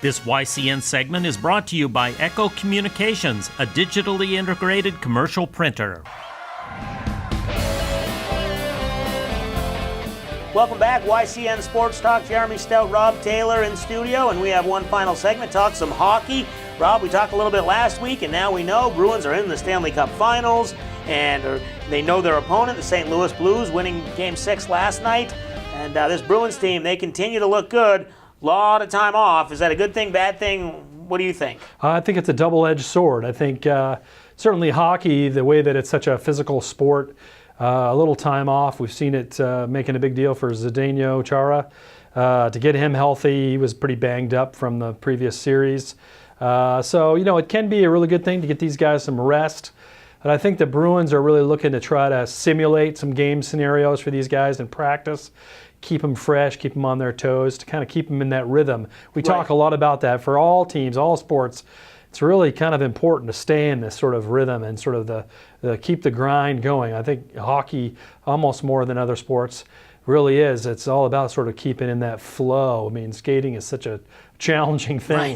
This YCN segment is brought to you by Echo Communications, a digitally integrated commercial printer. Welcome back, YCN Sports Talk. Jeremy Stout, Rob Taylor in studio, and we have one final segment, talk some hockey. Rob, we talked a little bit last week, and now we know Bruins are in the Stanley Cup Finals, and they know their opponent, the St. Louis Blues, winning Game 6 last night. And this Bruins team, they continue to look good. Lot of time off. Is that a good thing, bad thing? What do you think? I think it's a double-edged sword. I think certainly hockey, the way that it's such a physical sport, a little time off. We've seen it making a big deal for Zdeno Chara. To get him healthy, he was pretty banged up from the previous series. So, it can be a really good thing to get these guys some rest. But I think the Bruins are really looking to try to simulate some game scenarios for these guys in practice. Keep them fresh, keep them on their toes, to kind of keep them in that rhythm. We talk a lot about that for all teams, all sports. It's really kind of important to stay in this sort of rhythm and sort of the keep the grind going. I think hockey, almost more than other sports, really is. It's all about sort of keeping in that flow. I mean, skating is such a challenging thing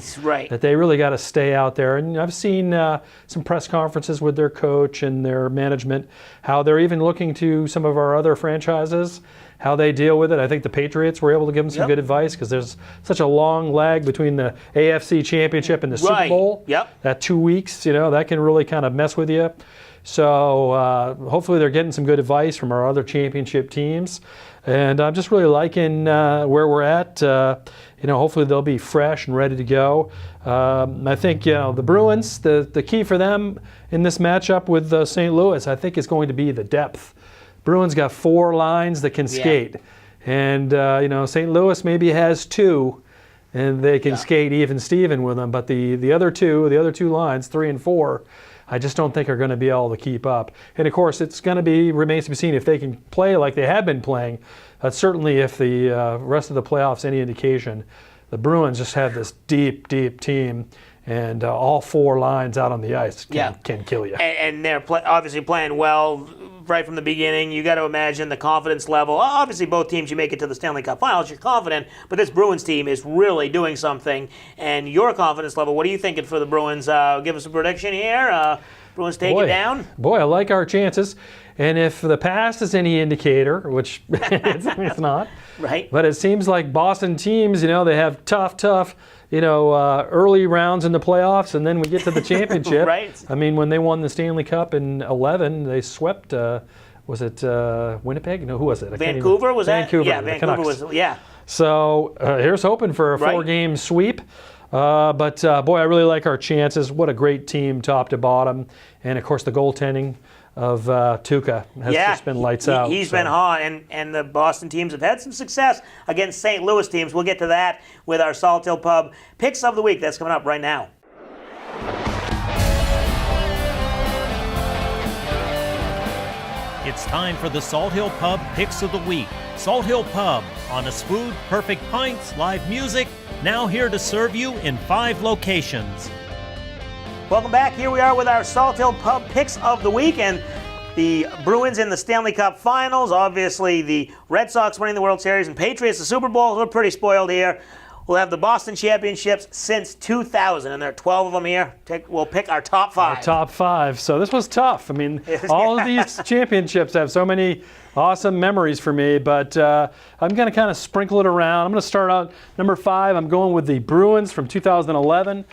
that they really got to stay out there. And I've seen some press conferences with their coach and their management, how they're even looking to some of our other franchises, how they deal with it. I think the Patriots were able to give them some good advice because there's such a long lag between the AFC Championship and the Super Bowl. That 2 weeks, that can really kind of mess with you. So hopefully they're getting some good advice from our other championship teams. And I'm just really liking where we're at. Hopefully they'll be fresh and ready to go. I think, the Bruins, the key for them in this matchup with St. Louis, I think is going to be the depth. Bruins got 4 lines that can skate. And, St. Louis maybe has 2, and they can skate even Steven with them. But the other two lines, 3 and 4, I just don't think are going to be able to keep up. And of course, it's going to remains to be seen if they can play like they have been playing. Certainly, if the rest of the playoffs any indication, the Bruins just have this deep, deep team, and all 4 lines out on the ice can kill you. And they're obviously playing well right from the beginning. You got to imagine the confidence level. Obviously, both teams, you make it to the Stanley Cup Finals, you're confident, but this Bruins team is really doing something. And your confidence level, what are you thinking for the Bruins? Give us a prediction here. Bruins take it down? Boy, I like our chances. And if the past is any indicator, which it's not, but it seems like Boston teams, they have tough, early rounds in the playoffs, and then we get to the championship. I mean, when they won the Stanley Cup in 2011, they swept, was it Winnipeg? No, who was it? Vancouver, was that? Vancouver. Yeah, Vancouver was, So here's hoping for a 4-game sweep. But boy, I really like our chances. What a great team, top to bottom. And, of course, the goaltending of Tuukka has just been lights out. He's been hot, and the Boston teams have had some success against St. Louis teams. We'll get to that with our Salt Hill Pub Picks of the Week. That's coming up right now. It's time for the Salt Hill Pub Picks of the Week. Salt Hill Pub, honest food, perfect pints, live music, now here to serve you in 5 locations. Welcome back. Here we are with our Salt Hill Pub Picks of the Week, and the Bruins in the Stanley Cup Finals. Obviously, the Red Sox winning the World Series and Patriots the Super Bowl. We're pretty spoiled here. We'll have the Boston Championships since 2000, and there are 12 of them here. We'll pick our top 5. Our top 5. So this was tough. I mean, all of these championships have so many awesome memories for me, but I'm going to kind of sprinkle it around. I'm going to start out number 5. I'm going with the Bruins from 2011.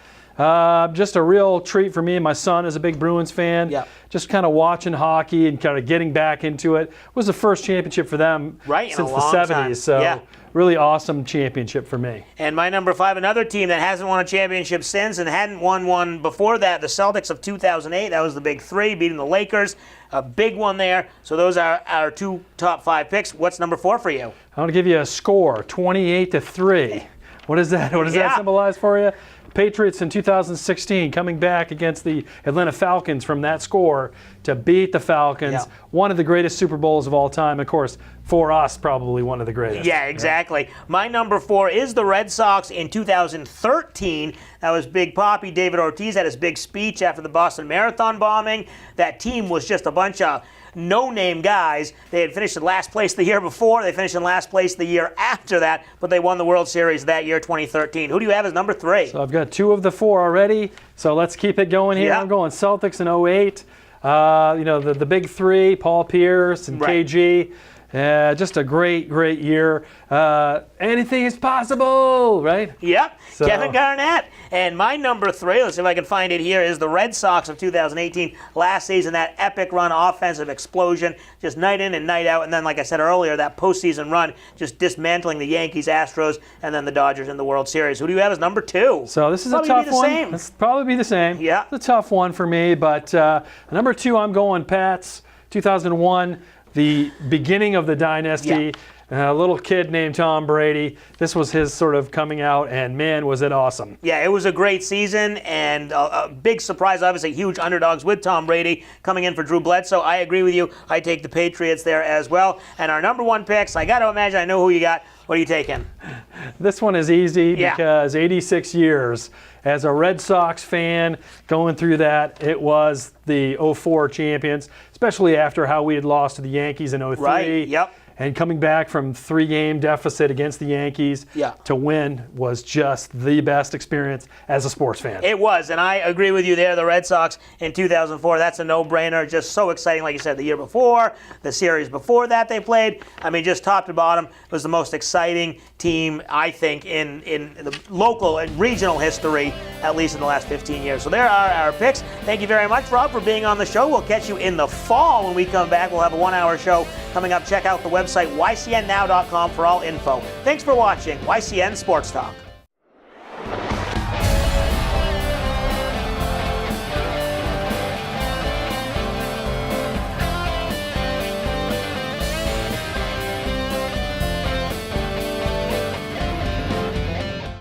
Just a real treat for me. My son is a big Bruins fan. Just kind of watching hockey and kind of getting back into it. It was the first championship for them since the 70s. Time. So really awesome championship for me. And my number 5, another team that hasn't won a championship since and hadn't won one before that, the Celtics of 2008. That was the big 3, beating the Lakers. A big one there. So those are our 2 top 5 picks. What's number 4 for you? I want to give you a score, 28-3. What is that? What does that symbolize for you? Patriots in 2016 coming back against the Atlanta Falcons from that score to beat the Falcons. Yeah. One of the greatest Super Bowls of all time. Of course, for us, probably one of the greatest. Yeah, exactly. My number 4 is the Red Sox in 2013. That was Big Papi. David Ortiz had his big speech after the Boston Marathon bombing. That team was just a bunch of no-name guys. They had finished in last place the year before. They finished in last place the year after that, but they won the World Series that year, 2013. Who do you have as number 3? So I've got 2 of the 4 already. So let's keep it going here. Yeah. I'm going Celtics in 08. The big 3, Paul Pierce and Right. KG. Just a great year. Anything is possible, right? Yep, So- Kevin Garnett. And my number 3, let's see if I can find it here, is the Red Sox of 2018. Last season, that epic run, offensive explosion, just night in and night out. And then, like I said earlier, that postseason run, just dismantling the Yankees, Astros, and then the Dodgers in the World Series. Who do you have as number 2? So this is Probably a be tough the one. same. It's probably be the same. Yeah. It's a tough one for me, but number 2, I'm going Pats, 2001, the beginning of the dynasty. A little kid named Tom Brady. This was his sort of coming out, and man, was it awesome. Yeah, it was a great season, and a big surprise, obviously, huge underdogs with Tom Brady coming in for Drew Bledsoe. I agree with you. I take the Patriots there as well. And our number 1 picks, I got to imagine I know who you got. What are you taking? This one is easy Yeah. because 86 years as a Red Sox fan going through that, it was the 04 champions, especially after how we had lost to the Yankees in 03. Right, yep. And coming back from 3-game deficit against the Yankees Yeah. to win was just the best experience as a sports fan. It was, and I agree with you there. The Red Sox in 2004, that's a no-brainer. Just so exciting, like you said, the year before, the series before that they played. I mean, just top to bottom, it was the most exciting team, I think, in the local and regional history, at least in the last 15 years. So there are our picks. Thank you very much, Rob, for being on the show. We'll catch you in the fall when we come back. We'll have a 1-hour show coming up. Check out the website, YCNnow.com, for all info. Thanks for watching YCN Sports Talk.